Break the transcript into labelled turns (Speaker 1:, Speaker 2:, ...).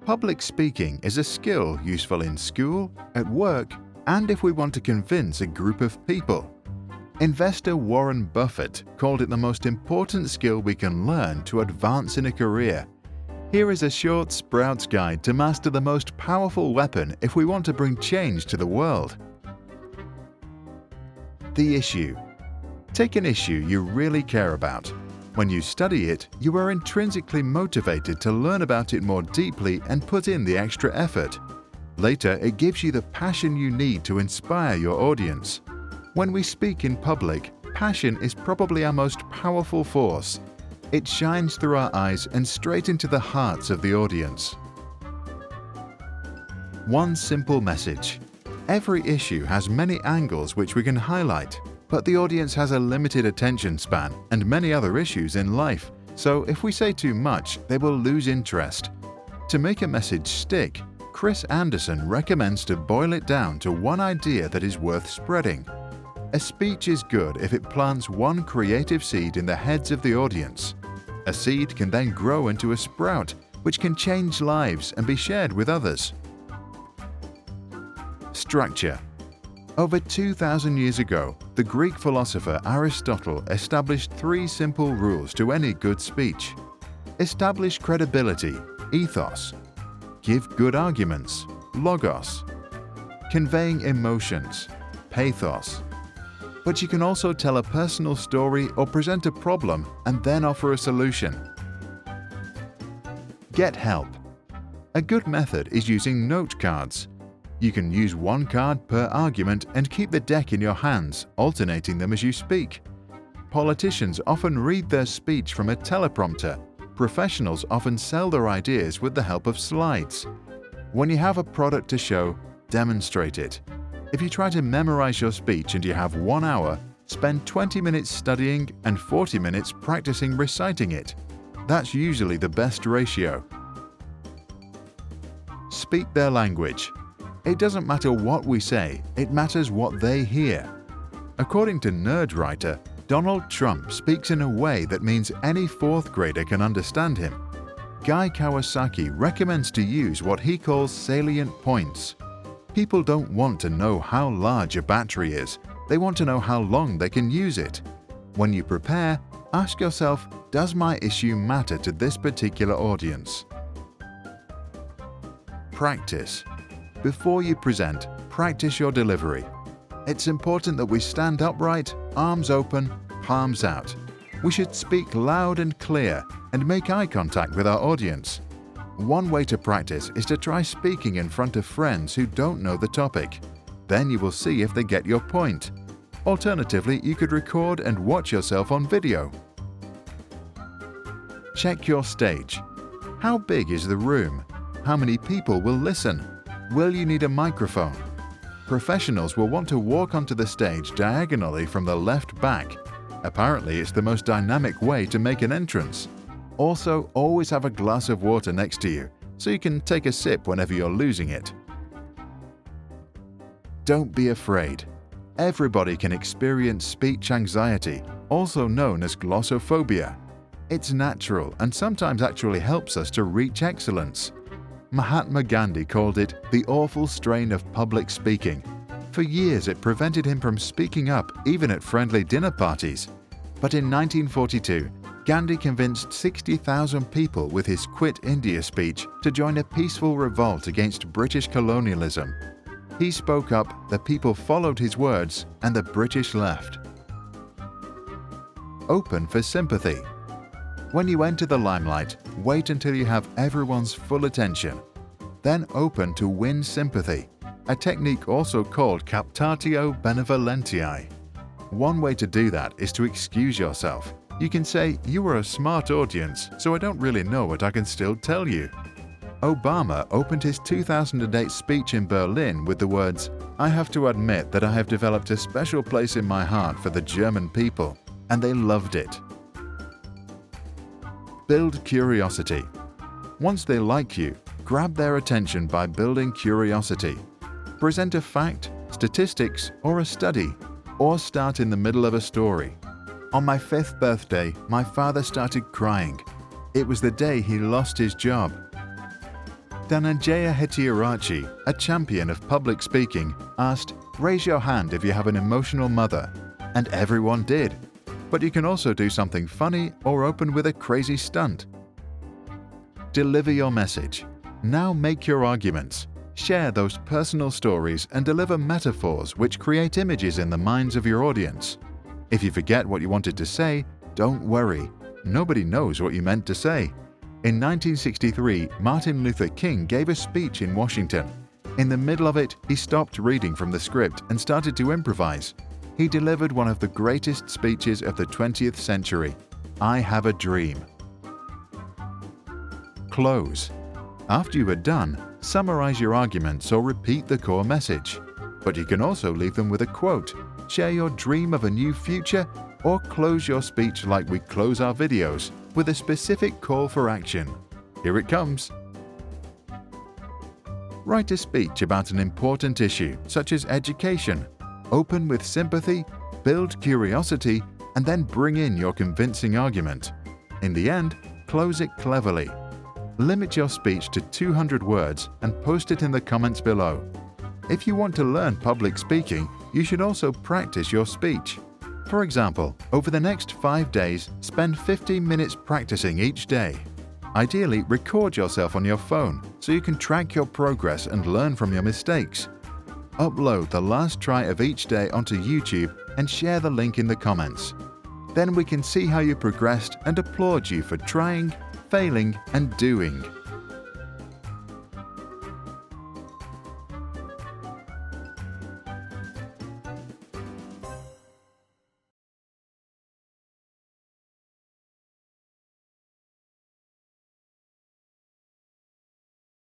Speaker 1: Public speaking is a skill useful in school, at work, and if we want to convince a group of people. Investor Warren Buffett called it the most important skill we can learn to advance in a career. Here is a short Sprouts guide to master the most powerful weapon if we want to bring change to the world. The issue. Take an issue you really care about. When you study it, you are intrinsically motivated to learn about it more deeply and put in the extra effort. Later, it gives you the passion you need to inspire your audience. When we speak in public, passion is probably our most powerful force. It shines through our eyes and straight into the hearts of the audience. One simple message. Every issue has many angles which we can highlight. But the audience has a limited attention span and many other issues in life, so if we say too much, they will lose interest. To make a message stick, Chris Anderson recommends to boil it down to one idea that is worth spreading. A speech is good if it plants one creative seed in the heads of the audience. A seed can then grow into a sprout, which can change lives and be shared with others. Structure. Over 2,000 years ago, the Greek philosopher Aristotle established 3 simple rules to any good speech. Establish credibility, ethos. Give good arguments, logos. Conveying emotions, pathos. But you can also tell a personal story or present a problem and then offer a solution. Get help. A good method is using note cards. You can use one card per argument and keep the deck in your hands, alternating them as you speak. Politicians often read their speech from a teleprompter. Professionals often sell their ideas with the help of slides. When you have a product to show, demonstrate it. If you try to memorize your speech and you have 1 hour, spend 20 minutes studying and 40 minutes practicing reciting it. That's usually the best ratio. Speak their language. It doesn't matter what we say, it matters what they hear. According to Nerdwriter, Donald Trump speaks in a way that means any 4th grader can understand him. Guy Kawasaki recommends to use what he calls salient points. People don't want to know how large a battery is, they want to know how long they can use it. When you prepare, ask yourself, does my issue matter to this particular audience? Practice. Before you present, practice your delivery. It's important that we stand upright, arms open, palms out. We should speak loud and clear and make eye contact with our audience. One way to practice is to try speaking in front of friends who don't know the topic. Then you will see if they get your point. Alternatively, you could record and watch yourself on video. Check your stage. How big is the room? How many people will listen? Will you need a microphone? Professionals will want to walk onto the stage diagonally from the left back. Apparently, it's the most dynamic way to make an entrance. Also, always have a glass of water next to you, so you can take a sip whenever you're losing it. Don't be afraid. Everybody can experience speech anxiety, also known as glossophobia. It's natural and sometimes actually helps us to reach excellence. Mahatma Gandhi called it the awful strain of public speaking. For years it prevented him from speaking up even at friendly dinner parties. But in 1942, Gandhi convinced 60,000 people with his Quit India speech to join a peaceful revolt against British colonialism. He spoke up, the people followed his words, and the British left. Open for sympathy. When you enter the limelight, wait until you have everyone's full attention. Then open to win sympathy, a technique also called captatio benevolentiae. One way to do that is to excuse yourself. You can say, "You are a smart audience, so I don't really know what I can still tell you." Obama opened his 2008 speech in Berlin with the words, "I have to admit that I have developed a special place in my heart for the German people, and they loved it." Build curiosity. Once they like you, grab their attention by building curiosity. Present a fact, statistics, or a study, or start in the middle of a story. On my 5th birthday, my father started crying. It was the day he lost his job. Dhananjaya Hettiarachchi, a champion of public speaking, asked, "Raise your hand if you have an emotional mother." And everyone did. But you can also do something funny or open with a crazy stunt. Deliver your message. Now make your arguments. Share those personal stories and deliver metaphors which create images in the minds of your audience. If you forget what you wanted to say, don't worry. Nobody knows what you meant to say. In 1963, Martin Luther King gave a speech in Washington. In the middle of it, he stopped reading from the script and started to improvise. He delivered one of the greatest speeches of the 20th century, "I Have a Dream." Close. After you are done, summarize your arguments or repeat the core message. But you can also leave them with a quote, share your dream of a new future, or close your speech like we close our videos, with a specific call for action. Here it comes. Write a speech about an important issue, such as education. Open with sympathy, build curiosity, and then bring in your convincing argument. In the end, close it cleverly. Limit your speech to 200 words and post it in the comments below. If you want to learn public speaking, you should also practice your speech. For example, over the next 5 days, spend 15 minutes practicing each day. Ideally, record yourself on your phone so you can track your progress and learn from your mistakes. Upload the last try of each day onto YouTube and share the link in the comments. Then we can see how you progressed and applaud you for trying, failing, and doing.